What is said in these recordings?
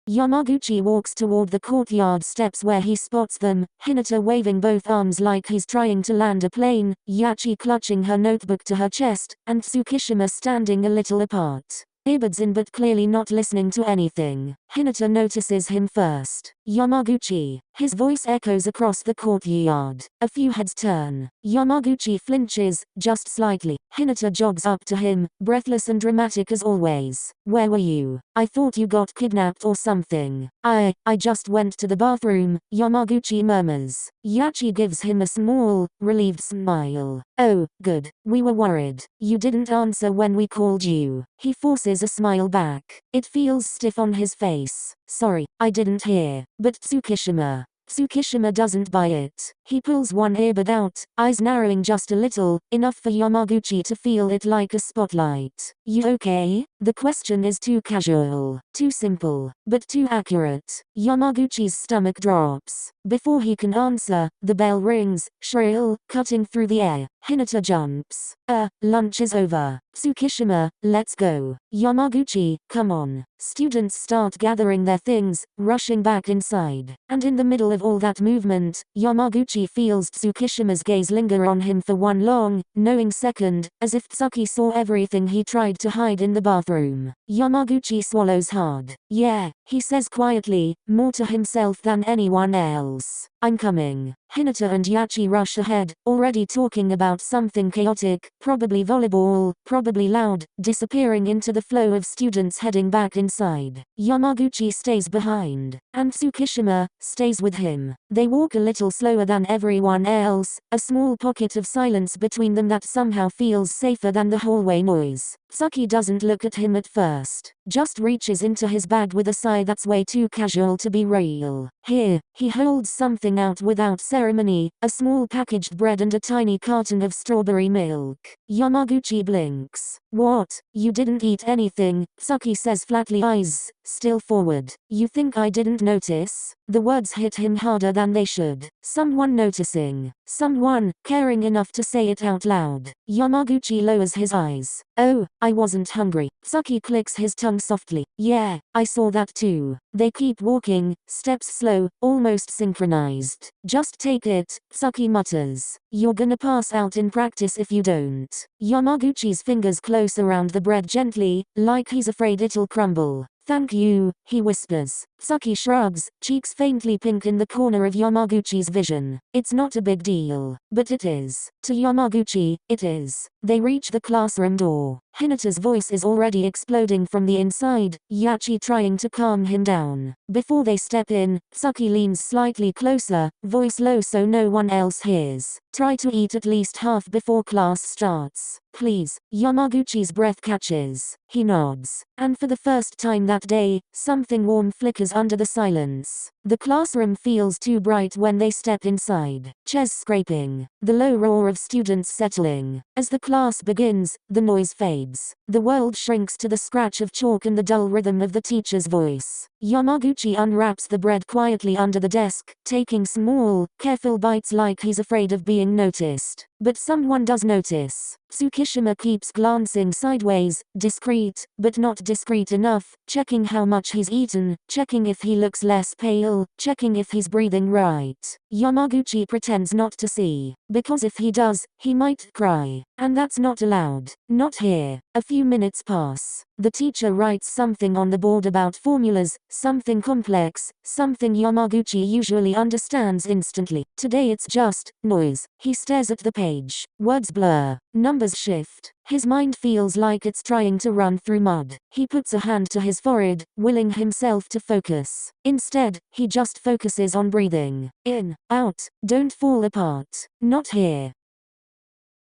Yamaguchi walks toward the courtyard steps where he spots them, Hinata waving both arms like he's trying to land a plane, Yachi clutching her notebook to her chest, and Tsukishima standing a little apart. Earbuds in but clearly not listening to anything. Hinata notices him first. Yamaguchi. His voice echoes across the courtyard. A few heads turn. Yamaguchi flinches, just slightly. Hinata jogs up to him, breathless and dramatic as always. Where were you? I thought you got kidnapped or something. I just went to the bathroom, Yamaguchi murmurs. Yachi gives him a small, relieved smile. Oh, good. We were worried. You didn't answer when we called you. He forces a smile back. It feels stiff on his face. Sorry, I didn't hear. But Tsukishima. Tsukishima doesn't buy it. He pulls one earbud out, eyes narrowing just a little, enough for Yamaguchi to feel it like a spotlight. You okay? The question is too casual, too simple, but too accurate. Yamaguchi's stomach drops. Before he can answer, the bell rings, shrill, cutting through the air. Hinata jumps. Lunch is over. Tsukishima, let's go. Yamaguchi, come on. Students start gathering their things, rushing back inside. And in the middle of all that movement, Yamaguchi feels Tsukishima's gaze linger on him for one long, knowing second, as if Tsuki saw everything he tried to hide in the bathroom. Yamaguchi swallows hard. Yeah, he says quietly, more to himself than anyone else. I'm coming. Hinata and Yachi rush ahead, already talking about something chaotic, probably volleyball, probably loud, disappearing into the flow of students heading back inside. Yamaguchi stays behind, and Tsukishima stays with him. They walk a little slower than everyone else, a small pocket of silence between them that somehow feels safer than the hallway noise. Tsuki doesn't look at him at first, just reaches into his bag with a sigh that's way too casual to be real. Here, he holds something out without ceremony, a small packaged bread and a tiny carton of strawberry milk. Yamaguchi blinks. What? You didn't eat anything, Tsuki says flatly, eyes still forward. You think I didn't notice? The words hit him harder than they should. Someone noticing. Someone caring enough to say it out loud. Yamaguchi lowers his eyes. Oh, I wasn't hungry. Tsuki clicks his tongue softly. Yeah, I saw that too. They keep walking, steps slow, almost synchronized. Just take it, Tsuki mutters. You're gonna pass out in practice if you don't. Yamaguchi's fingers close around the bread gently, like he's afraid it'll crumble. Thank you, he whispers. Tsuki shrugs, cheeks faintly pink in the corner of Yamaguchi's vision. It's not a big deal. But it is. To Yamaguchi, it is. They reach the classroom door. Hinata's voice is already exploding from the inside, Yachi trying to calm him down. Before they step in, Tsuki leans slightly closer, voice low so no one else hears. Try to eat at least half before class starts. Please. Yamaguchi's breath catches. He nods. And for the first time that day, something warm flickers under the silence. The classroom feels too bright when they step inside. Chairs scraping. The low roar of students settling. As the class begins, the noise fades. The world shrinks to the scratch of chalk and the dull rhythm of the teacher's voice. Yamaguchi unwraps the bread quietly under the desk, taking small, careful bites like he's afraid of being noticed. But someone does notice. Tsukishima keeps glancing sideways, discreet, but not discreet enough, checking how much he's eaten, checking if he looks less pale, checking if he's breathing right. Yamaguchi pretends not to see, because if he does, he might cry. And that's not allowed. Not here. A few minutes pass. The teacher writes something on the board about formulas, something complex, something Yamaguchi usually understands instantly. Today it's just noise. He stares at the page. Words blur. Numbers shift. His mind feels like it's trying to run through mud. He puts a hand to his forehead, willing himself to focus. Instead, he just focuses on breathing. In, out, don't fall apart. Not here.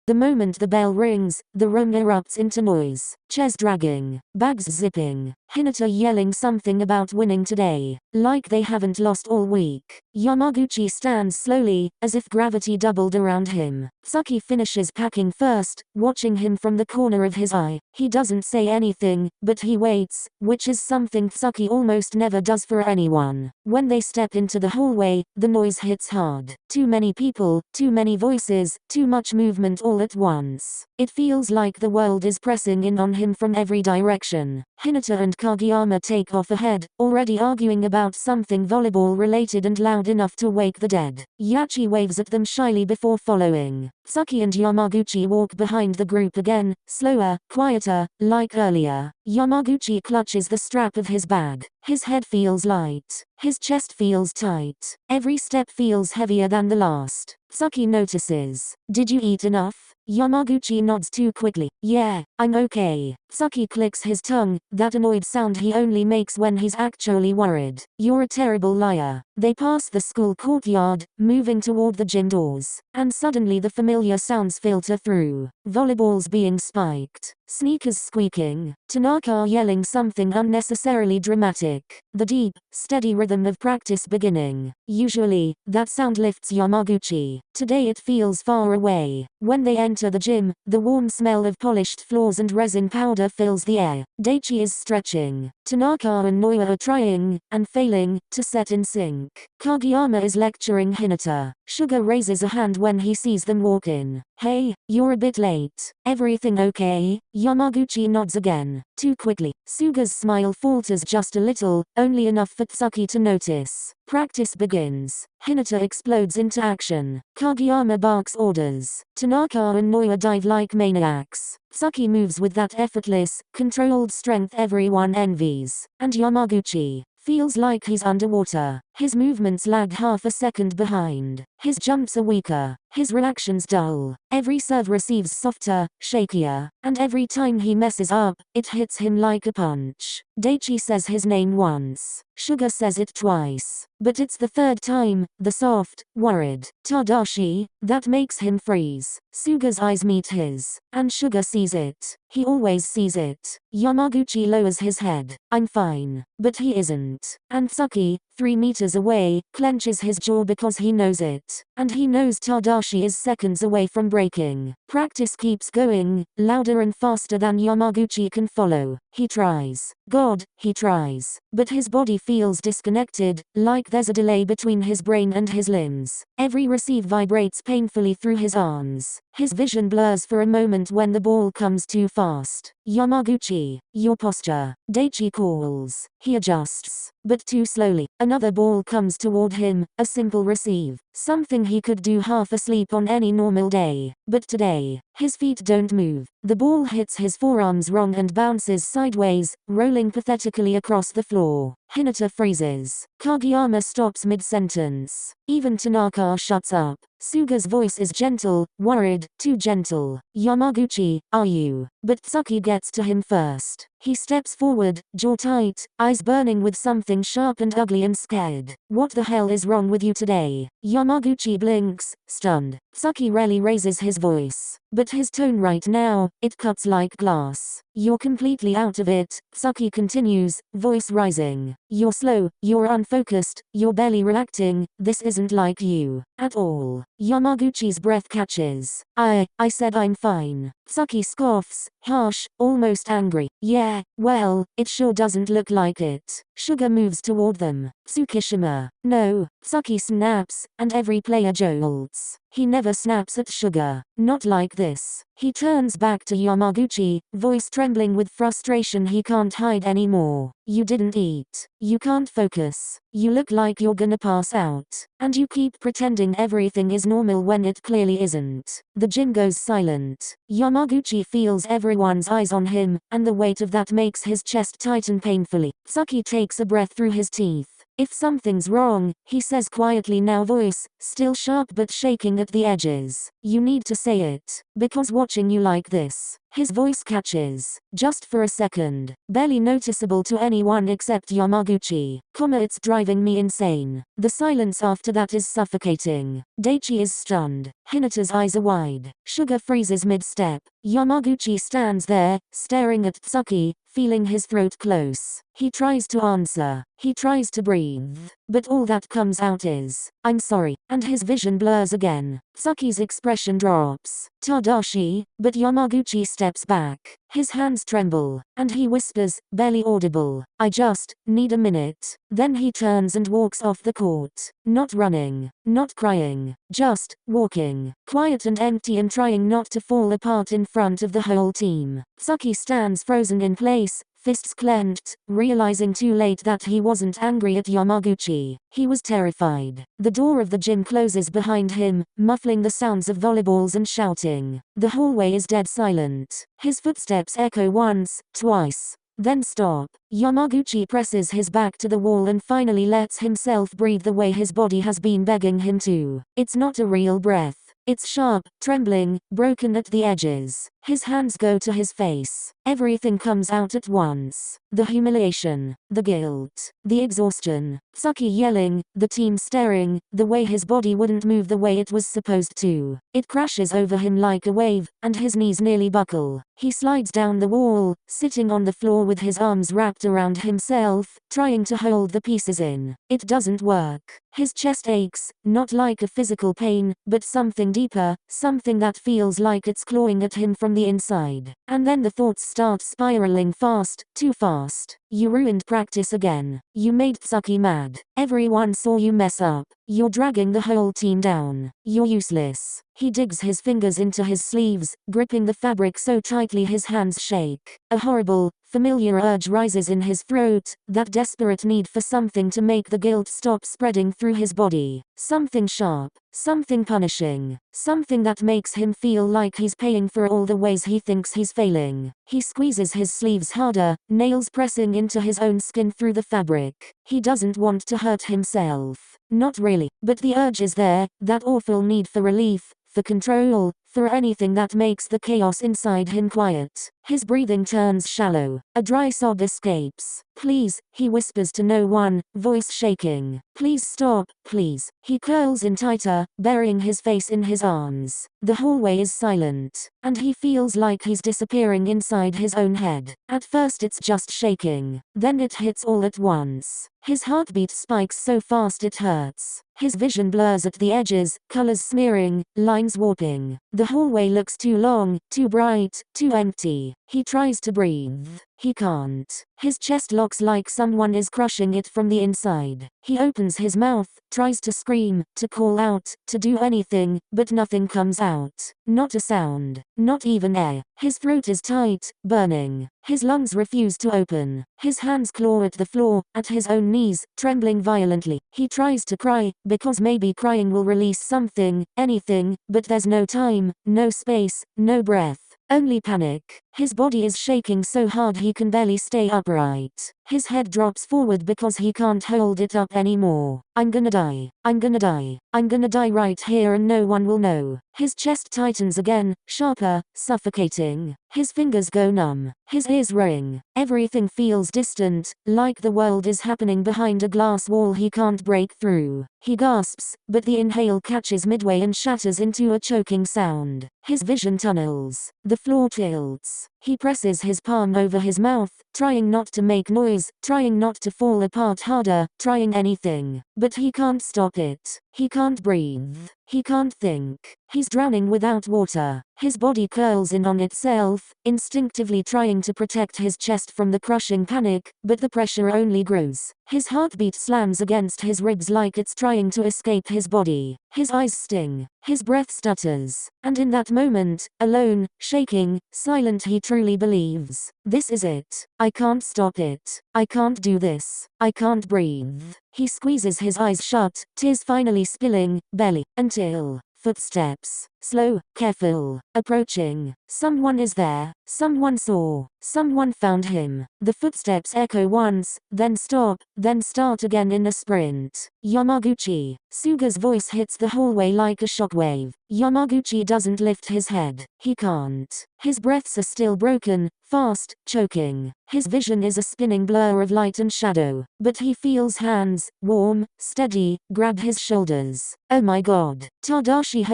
The moment the bell rings, the room erupts into noise. Chairs dragging, bags zipping, Hinata yelling something about winning today, like they haven't lost all week. Yamaguchi stands slowly, as if gravity doubled around him. Tsuki finishes packing first, watching him from the corner of his eye. He doesn't say anything, but he waits, which is something Tsuki almost never does for anyone. When they step into the hallway, the noise hits hard. Too many people, too many voices, too much movement all at once. It feels like the world is pressing in on him from every direction. Hinata and Kageyama take off ahead, already arguing about something volleyball related and loud enough to wake the dead. Yachi waves at them shyly before following. Tsuki and Yamaguchi walk behind the group again, slower, quieter, like earlier. Yamaguchi clutches the strap of his bag. His head feels light. His chest feels tight. Every step feels heavier than the last. Tsuki notices. Did you eat enough? Yamaguchi nods too quickly. Yeah, I'm okay. Tsuki clicks his tongue, that annoyed sound he only makes when he's actually worried. You're a terrible liar. They pass the school courtyard, moving toward the gym doors. And suddenly the familiar sounds filter through. Volleyballs being spiked. Sneakers squeaking. Tanaka yelling something unnecessarily dramatic. The deep, steady rhythm of practice beginning. Usually, that sound lifts Yamaguchi. Today it feels far away. When they enter the gym, the warm smell of polished floors and resin powder fills the air. Daichi is stretching. Tanaka and Noya are trying, and failing, to set in sync. Kageyama is lecturing Hinata. Suga raises a hand when he sees them walk in. Hey, you're a bit late. Everything okay? Yamaguchi nods again. Too quickly. Suga's smile falters just a little, only enough for Tsuki to notice. Practice begins. Hinata explodes into action. Kageyama barks orders. Tanaka and Noya dive like maniacs. Tsuki moves with that effortless, controlled strength everyone envies. And Yamaguchi feels like he's underwater. His movements lag half a second behind. His jumps are weaker. His reactions dull. Every serve receives softer, shakier. And every time he messes up, it hits him like a punch. Daichi says his name once. Suga says it twice. But it's the third time, the soft, worried Tadashi, that makes him freeze. Suga's eyes meet his. And Suga sees it. He always sees it. Yamaguchi lowers his head. I'm fine. But he isn't. And Tsuki, 3 meters away, clenches his jaw because he knows it. And he knows Tadashi is seconds away from breaking. Practice keeps going, louder and faster than Yamaguchi can follow. He tries. God, he tries. But his body feels disconnected, like there's a delay between his brain and his limbs. Every receive vibrates painfully through his arms. His vision blurs for a moment when the ball comes too fast. Yamaguchi, your posture. Daichi calls. He adjusts. But too slowly. Another ball comes toward him, a simple receive. Something he could do half asleep on any normal day. But today, his feet don't move. The ball hits his forearms wrong and bounces sideways, rolling pathetically across the floor. Hinata freezes. Kageyama stops mid-sentence. Even Tanaka shuts up. Suga's voice is gentle, worried, too gentle. Yamaguchi, are you? But Tsuki gets to him first. He steps forward, jaw tight, eyes burning with something sharp and ugly and scared. What the hell is wrong with you today? Yamaguchi blinks, stunned. Tsuki rarely raises his voice. But his tone right now, it cuts like glass. You're completely out of it, Tsuki continues, voice rising. You're slow, you're unfocused, you're barely reacting, this isn't like you. At all. Yamaguchi's breath catches. I said I'm fine. Tsuki scoffs, harsh, almost angry. Yeah, well, it sure doesn't look like it. Suga moves toward them. TsukkiYama. No. Tsuki snaps, and every player jolts. He never snaps at Suga. Not like this. He turns back to Yamaguchi, voice trembling with frustration he can't hide anymore. You didn't eat. You can't focus. You look like you're gonna pass out. And you keep pretending everything is normal when it clearly isn't. The gym goes silent. Yamaguchi feels everyone's eyes on him, and the weight of that makes his chest tighten painfully. Tsuki takes a breath through his teeth. If something's wrong, he says quietly, now voice, still sharp but shaking at the edges. You need to say it. Because watching you like this. His voice catches. Just for a second. Barely noticeable to anyone except Yamaguchi. It's driving me insane. The silence after that is suffocating. Daichi is stunned. Hinata's eyes are wide. Suga freezes mid-step. Yamaguchi stands there, staring at Tsuki, feeling his throat close. He tries to answer. He tries to breathe. but all that comes out is, "I'm sorry," and his vision blurs again. Tsuki's expression drops. Tadashi, but Yamaguchi steps back. His hands tremble, and he whispers, barely audible, "I just need a minute." Then he turns and walks off the court. Not running, not crying, just walking. Quiet and empty and trying not to fall apart in front of the whole team. Tsuki stands frozen in place, fists clenched, realizing too late that he wasn't angry at Yamaguchi. He was terrified. The door of the gym closes behind him, muffling the sounds of volleyballs and shouting. The hallway is dead silent. His footsteps echo once, twice, then stop. Yamaguchi presses his back to the wall and finally lets himself breathe the way his body has been begging him to. It's not a real breath. It's sharp, trembling, broken at the edges. His hands go to his face. Everything comes out at once. The humiliation, the guilt, the exhaustion. Tsuki yelling, the team staring, the way his body wouldn't move the way it was supposed to. It crashes over him like a wave, and his knees nearly buckle. He slides down the wall, sitting on the floor with his arms wrapped around himself, trying to hold the pieces in. It doesn't work. His chest aches, not like a physical pain, but something deeper, something that feels like it's clawing at him from the inside. And then the thoughts start spiraling fast, too fast. You ruined practice again. You made Tsuki mad. Everyone saw you mess up. You're dragging the whole team down. You're useless. He digs his fingers into his sleeves, gripping the fabric so tightly his hands shake. A horrible, familiar urge rises in his throat, that desperate need for something to make the guilt stop spreading through his body. Something sharp, something punishing, something that makes him feel like he's paying for all the ways he thinks he's failing. He squeezes his sleeves harder, nails pressing into his own skin through the fabric. He doesn't want to hurt himself. Not really, but the urge is there, that awful need for relief, for control, for anything that makes the chaos inside him quiet. His breathing turns shallow. A dry sob escapes. "Please," he whispers to no one, voice shaking. "Please stop, please." He curls in tighter, burying his face in his arms. The hallway is silent, and he feels like he's disappearing inside his own head. At first it's just shaking, then it hits all at once. His heartbeat spikes so fast it hurts. His vision blurs at the edges, colors smearing, lines warping. The hallway looks too long, too bright, too empty. He tries to breathe. He can't. His chest locks like someone is crushing it from the inside. He opens his mouth, tries to scream, to call out, to do anything, but nothing comes out. Not a sound. Not even air. His throat is tight, burning. His lungs refuse to open. His hands claw at the floor, at his own knees, trembling violently. He tries to cry, because maybe crying will release something, anything, but there's no time, no space, no breath. Only panic. His body is shaking so hard he can barely stay upright. His head drops forward because he can't hold it up anymore. "I'm gonna die. I'm gonna die. I'm gonna die right here and no one will know." His chest tightens again, sharper, suffocating. His fingers go numb. His ears ring. Everything feels distant, like the world is happening behind a glass wall he can't break through. He gasps, but the inhale catches midway and shatters into a choking sound. His vision tunnels. The floor tilts. He presses his palm over his mouth, trying not to make noise, trying not to fall apart harder, trying anything. But he can't stop it. He can't breathe. He can't think. He's drowning without water. His body curls in on itself, instinctively trying to protect his chest from the crushing panic, but the pressure only grows. His heartbeat slams against his ribs like it's trying to escape his body. His eyes sting. His breath stutters. And in that moment, alone, shaking, silent, he truly believes, "This is it. I can't stop it. I can't do this. I can't breathe." He squeezes his eyes shut, tears finally spilling, barely, until footsteps. Slow, careful, approaching. Someone is there. Someone saw. Someone found him. The footsteps echo once, then stop, then start again in a sprint. Yamaguchi. Suga's voice hits the hallway like a shockwave. Yamaguchi doesn't lift his head. He can't. His breaths are still broken, fast, choking. His vision is a spinning blur of light and shadow. But he feels hands, warm, steady, grab his shoulders. "Oh my god. Tadashi,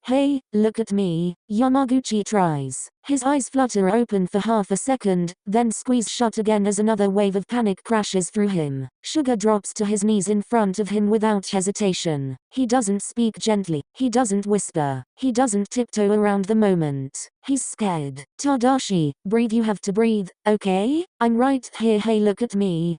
hey, look at me." Yamaguchi tries. His eyes flutter open for half a second, then squeeze shut again as another wave of panic crashes through him. Sugar drops to his knees in front of him without hesitation. He doesn't speak gently. He doesn't whisper. He doesn't tiptoe around the moment. He's scared. Tadashi, breathe, you have to breathe, okay? I'm right here, hey look at me,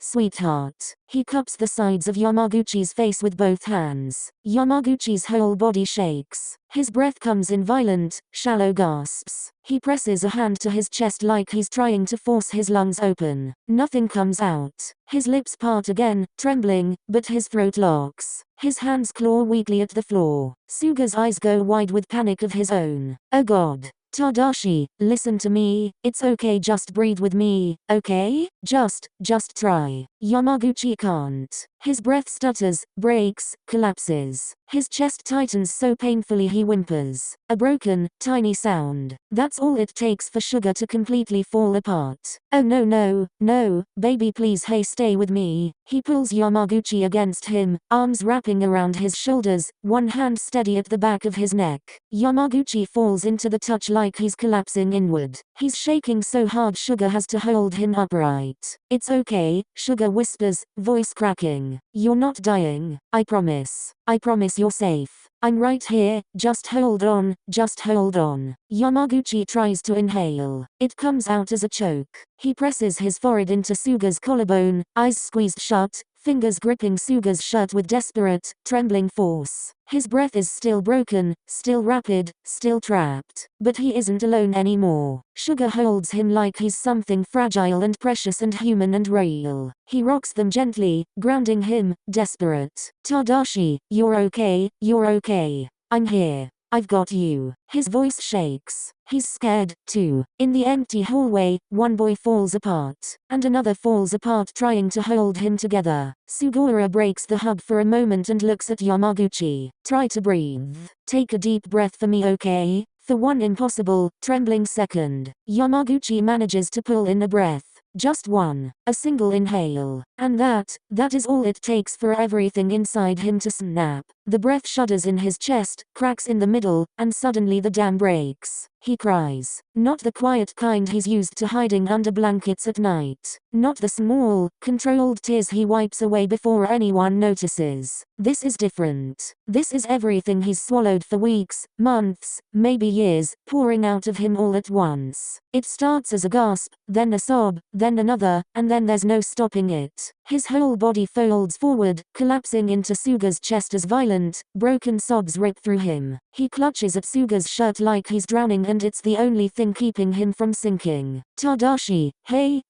sweetheart. He cups the sides of Yamaguchi's face with both hands. Yamaguchi's whole body shakes. His breath comes in violent, shallow gasps. He presses a hand to his chest like he's trying to force his lungs open. Nothing comes out. His lips part again, trembling, but his throat locks. His hands claw weakly at the floor. Suga's eyes go wide with panic of his own. Oh God. Tadashi, listen to me, it's okay, just breathe with me, okay? Just try. Yamaguchi can't. His breath stutters, breaks, collapses. His chest tightens so painfully he whimpers. A broken, tiny sound. That's all it takes for Sugar to completely fall apart. Oh no, baby please, hey stay with me. He pulls Yamaguchi against him, arms wrapping around his shoulders, one hand steady at the back of his neck. Yamaguchi falls into the touch like he's collapsing inward. He's shaking so hard Sugar has to hold him upright. It's okay, Sugar whispers, voice cracking. You're not dying. I promise. I promise you're safe. I'm right here, just hold on. Yamaguchi tries to inhale. It comes out as a choke. He presses his forehead into Suga's collarbone, eyes squeezed shut, fingers gripping Suga's shirt with desperate, trembling force. His breath is still broken, still rapid, still trapped. But he isn't alone anymore. Sugar holds him like he's something fragile and precious and human and real. He rocks them gently, grounding him, desperate. Tadashi, you're okay. I'm here. I've got you. His voice shakes. He's scared, too. In the empty hallway, one boy falls apart. And another falls apart trying to hold him together. Sugawara breaks the hug for a moment and looks at Yamaguchi. Try to breathe. Take a deep breath for me, okay? For one impossible, trembling second, Yamaguchi manages to pull in a breath. Just one. A single inhale. And that is all it takes for everything inside him to snap. The breath shudders in his chest, cracks in the middle, and suddenly the dam breaks. He cries. Not the quiet kind he's used to hiding under blankets at night. Not the small, controlled tears he wipes away before anyone notices. This is different. This is everything he's swallowed for weeks, months, maybe years, pouring out of him all at once. It starts as a gasp, then a sob, then another, and then there's no stopping it. His whole body folds forward, collapsing into Suga's chest as violent, broken sobs rip through him. He clutches at Suga's shirt like he's drowning and it's the only thing keeping him from sinking. Tadashi, hey,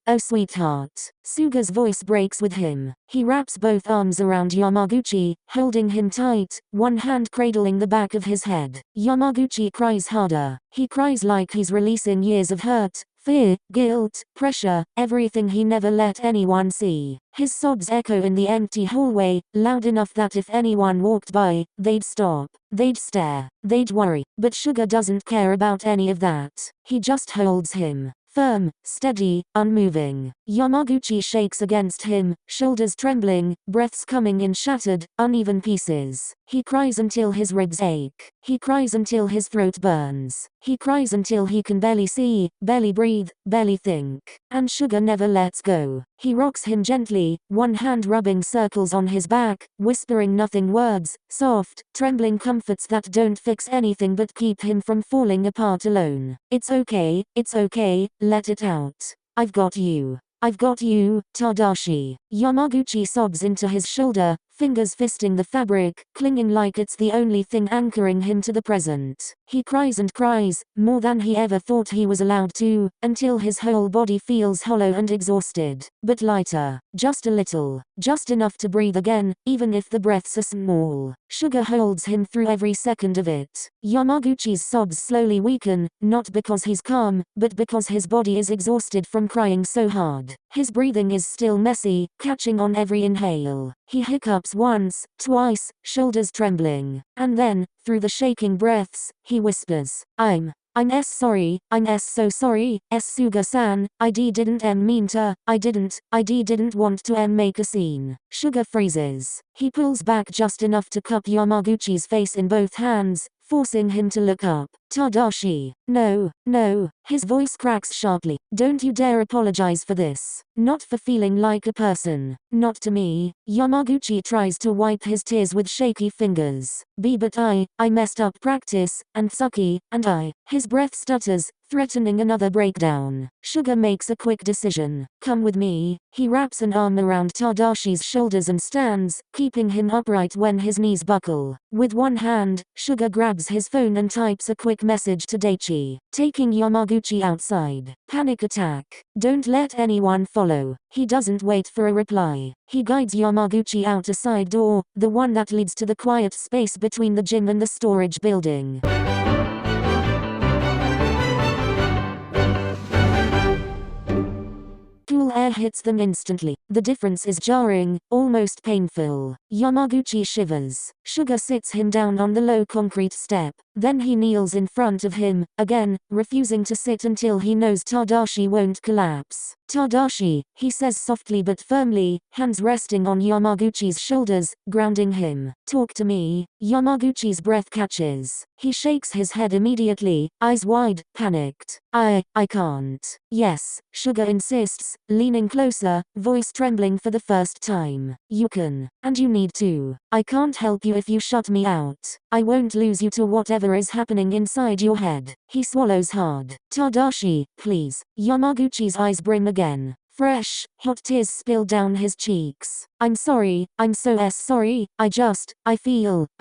oh sweetheart. Suga's voice breaks with him. He wraps both arms around Yamaguchi, holding him tight, one hand cradling the back of his head. Yamaguchi cries harder. He cries like he's releasing years of hurt, fear, guilt, pressure, everything he never let anyone see. His sobs echo in the empty hallway, loud enough that if anyone walked by, they'd stop, they'd stare, they'd worry. But Sugar doesn't care about any of that. He just holds him. Firm, steady, unmoving. Yamaguchi shakes against him, shoulders trembling, breaths coming in shattered, uneven pieces. He cries until his ribs ache. He cries until his throat burns. He cries until he can barely see, barely breathe, barely think. And Sugar never lets go. He rocks him gently, one hand rubbing circles on his back, whispering nothing words, soft, trembling comforts that don't fix anything but keep him from falling apart alone. It's okay, let it out. I've got you, Tadashi. Yamaguchi sobs into his shoulder, fingers fisting the fabric, clinging like it's the only thing anchoring him to the present. He cries and cries, more than he ever thought he was allowed to, until his whole body feels hollow and exhausted. But lighter. Just a little. Just enough to breathe again, even if the breaths are small. Sugar holds him through every second of it. Yamaguchi's sobs slowly weaken, not because he's calm, but because his body is exhausted from crying so hard. His breathing is still messy, catching on every inhale. He hiccups once, twice, shoulders trembling. And then, through the shaking breaths, he whispers, I'm sorry, so sorry, Suga-san, I didn't mean to, I didn't want to make a scene. Sugar freezes. He pulls back just enough to cup Yamaguchi's face in both hands, forcing him to look up. Tadashi. No, no. His voice cracks sharply. Don't you dare apologize for this. Not for feeling like a person. Not to me. Yamaguchi tries to wipe his tears with shaky fingers. But I messed up practice, and Tsuki, and I. His breath stutters, threatening another breakdown. Suga makes a quick decision. Come with me. He wraps an arm around Tadashi's shoulders and stands, keeping him upright when his knees buckle. With one hand, Suga grabs his phone and types a quick message to Daichi, taking Yamaguchi outside. Panic attack. Don't let anyone follow. He doesn't wait for a reply. He guides Yamaguchi out a side door, the one that leads to the quiet space between the gym and the storage building. Cool air hits them instantly. The difference is jarring, almost painful. Yamaguchi shivers. Suga sits him down on the low concrete step. Then he kneels in front of him, again, refusing to sit until he knows Tadashi won't collapse. Tadashi, he says softly but firmly, hands resting on Yamaguchi's shoulders, grounding him. Talk to me. Yamaguchi's breath catches. He shakes his head immediately, eyes wide, panicked. I can't. Yes, Suga insists, leaning closer, voice trembling for the first time. You can. And you need to. I can't help you if you shut me out. I won't lose you to whatever is happening inside your head. He swallows hard. Tadashi, please. Yamaguchi's eyes brim again. Fresh, hot tears spill down his cheeks. I'm sorry, I'm so sorry, I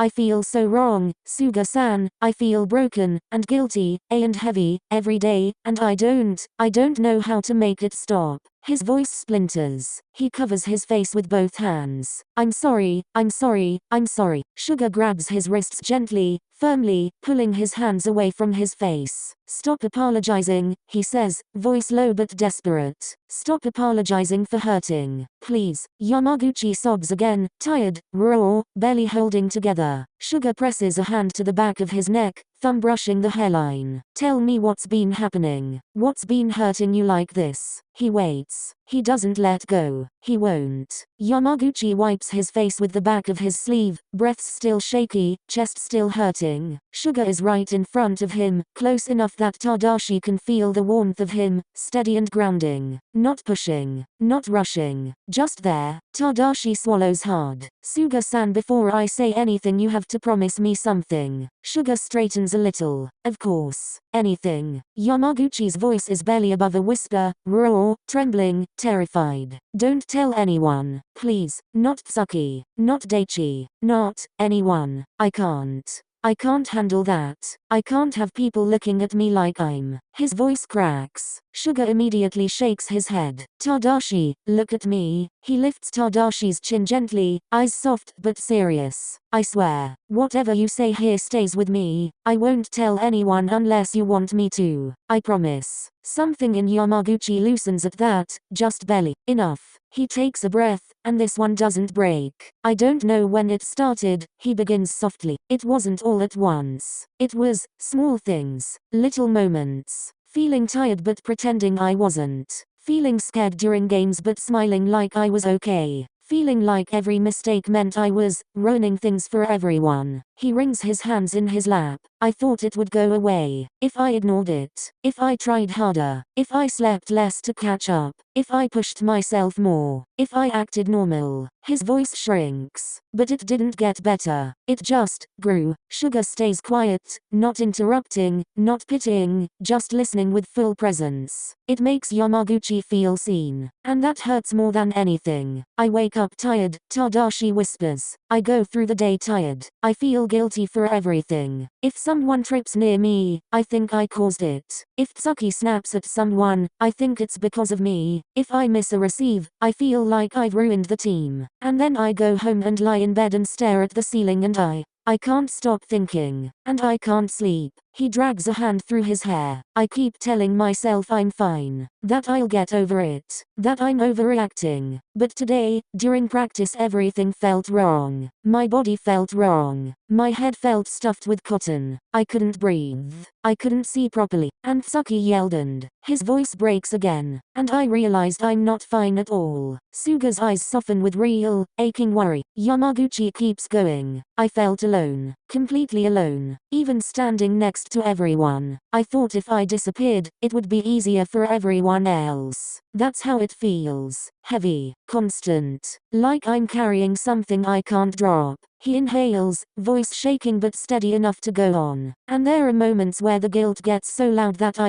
feel so wrong, Suga-san, I feel broken, and guilty, and heavy, every day, and I don't know how to make it stop. His voice splinters. He covers his face with both hands. I'm sorry. Suga grabs his wrists gently, firmly, pulling his hands away from his face. Stop apologizing, he says, voice low but desperate. Stop apologizing for hurting. Please. Yamaguchi sobs again, tired, raw, barely holding together. Suga presses a hand to the back of his neck, thumb brushing the hairline. Tell me what's been happening. What's been hurting you like this? He waits. He doesn't let go. He won't. Yamaguchi wipes his face with the back of his sleeve, breath still shaky, chest still hurting. Suga is right in front of him, close enough that Tadashi can feel the warmth of him, steady and grounding. Not pushing. Not rushing. Just there. Tadashi swallows hard. Suga-san, before I say anything you have to promise me something. Suga straightens a little. Of course. Anything. Yamaguchi's voice is barely above a whisper, raw, trembling, terrified. Don't tell anyone. Please. Not Tsuki. Not Daichi. Not anyone. I can't handle that. I can't have people looking at me like I'm. His voice cracks. Suga immediately shakes his head. Tadashi, look at me. He lifts Tadashi's chin gently, eyes soft but serious. I swear, whatever you say here stays with me. I won't tell anyone unless you want me to. I promise. Something in Yamaguchi loosens at that, just barely. Enough. He takes a breath, and this one doesn't break. I don't know when it started, he begins softly. It wasn't all at once. It was small things, little moments. Feeling tired but pretending I wasn't. Feeling scared during games but smiling like I was okay. Feeling like every mistake meant I was ruining things for everyone. He wrings his hands in his lap. I thought it would go away. If I ignored it. If I tried harder. If I slept less to catch up. If I pushed myself more. If I acted normal. His voice shrinks. But it didn't get better. It just grew. Suga stays quiet, not interrupting, not pitying, just listening with full presence. It makes Yamaguchi feel seen. And that hurts more than anything. I wake up tired, Tadashi whispers. I go through the day tired. I feel guilty for everything. If someone trips near me, I think I caused it. If Tsuki snaps at someone, I think it's because of me. If I miss a receive, I feel like I've ruined the team. And then I go home and lie in bed and stare at the ceiling and I can't stop thinking. And I can't sleep. He drags a hand through his hair. I keep telling myself I'm fine. That I'll get over it. That I'm overreacting. But today, during practice everything felt wrong. My body felt wrong. My head felt stuffed with cotton. I couldn't breathe. I couldn't see properly. And Tsuki yelled and his voice breaks again. And I realized I'm not fine at all. Suga's eyes soften with real, aching worry. Yamaguchi keeps going. I felt alone. completely alone, even standing next to everyone. I thought if I disappeared, it would be easier for everyone else. That's how it feels. Heavy, constant, like I'm carrying something I can't drop. He inhales, voice shaking but steady enough to go on. And there are moments where the guilt gets so loud that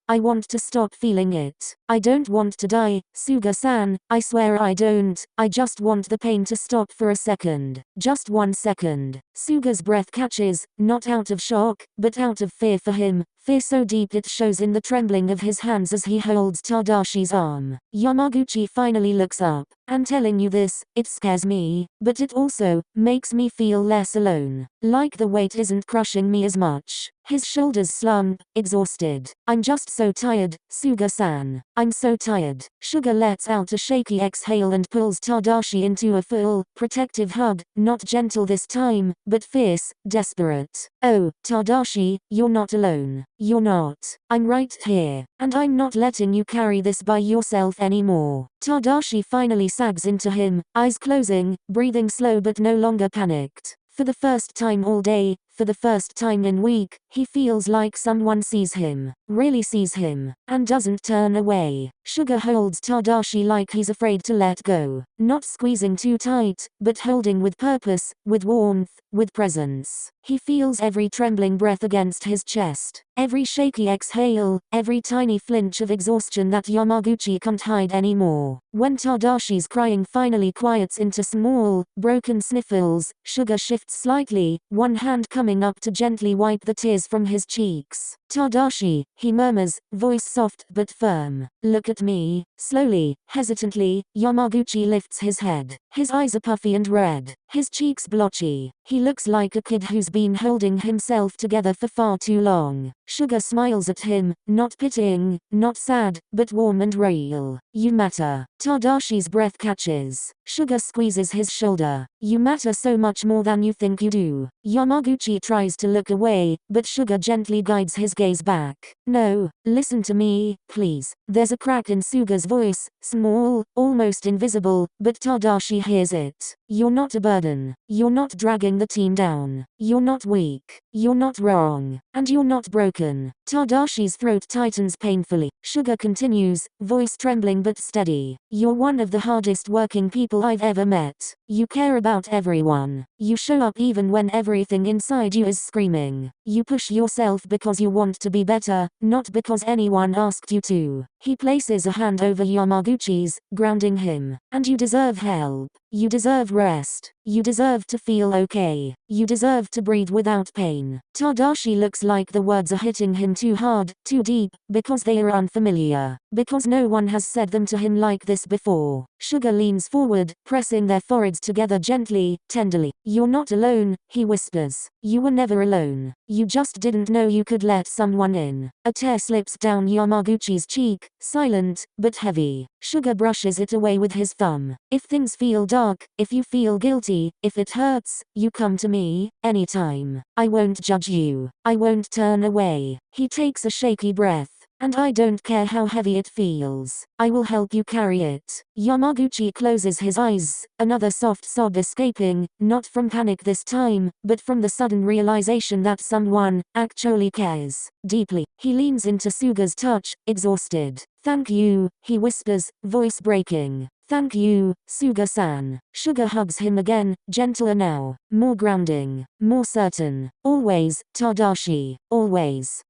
I want to stop feeling it. I don't want to die, Suga-san, I swear I don't. I just want the pain to stop for a second. Just 1 second. Suga's breath catches, not out of shock, but out of fear for him. Fear so deep it shows in the trembling of his hands as he holds Tadashi's arm. Yamaguchi finally looks up. And telling you this, it scares me, but it also makes me feel less alone. Like the weight isn't crushing me as much. His shoulders slump, exhausted. I'm just so tired, Suga-san. I'm so tired. Suga lets out a shaky exhale and pulls Tadashi into a full, protective hug, not gentle this time, but fierce, desperate. Oh, Tadashi, you're not alone. You're not. I'm right here. And I'm not letting you carry this by yourself anymore. Tadashi finally sags into him, eyes closing, breathing slow but no longer panicked. For the first time all day, for the first time in week, he feels like someone sees him, really sees him, and doesn't turn away. Suga holds Tadashi like he's afraid to let go. Not squeezing too tight, but holding with purpose, with warmth, with presence. He feels every trembling breath against his chest. Every shaky exhale, every tiny flinch of exhaustion that Yamaguchi can't hide anymore. When Tadashi's crying finally quiets into small, broken sniffles, Suga shifts slightly, one hand coming up to gently wipe the tears from his cheeks. Tadashi, he murmurs, voice soft but firm. Look at me. Slowly, hesitantly, Yamaguchi lifts his head. His eyes are puffy and red. His cheeks blotchy. He looks like a kid who's been holding himself together for far too long. Suga smiles at him, not pitying, not sad, but warm and real. You matter. Tadashi's breath catches. Suga squeezes his shoulder. You matter so much more than you think you do. Yamaguchi tries to look away, but Suga gently guides his gaze back. No, listen to me, please. There's a crack in Suga's voice, small, almost invisible, but Tadashi hears it. You're not a burden. You're not dragging the team down. You're not weak. You're not wrong. And you're not broken. Tadashi's throat tightens painfully. Suga continues, voice trembling but steady. You're one of the hardest working people I've ever met. You care about everyone. You show up even when everything inside you is screaming. You push yourself because you want to be better, not because anyone asked you to. He places a hand over Yamaguchi's, grounding him. And you deserve help. You deserve rest. You deserve to feel okay. You deserve to breathe without pain. Tadashi looks like the words are hitting him too hard, too deep, because they are unfamiliar. Because no one has said them to him like this before. Suga leans forward, pressing their foreheads together gently, tenderly. You're not alone, he whispers. You were never alone. You just didn't know you could let someone in. A tear slips down Yamaguchi's cheek, silent, but heavy. Suga brushes it away with his thumb. If things feel dark, if you feel guilty, if it hurts, you come to me, anytime. I won't judge you. I won't turn away. He takes a shaky breath. And I don't care how heavy it feels. I will help you carry it. Yamaguchi closes his eyes, another soft sob escaping, not from panic this time, but from the sudden realization that someone actually cares. Deeply, he leans into Suga's touch, exhausted. Thank you, he whispers, voice breaking. Thank you, Suga-san. Suga hugs him again, gentler now, more grounding, more certain. Always, Tadashi, always.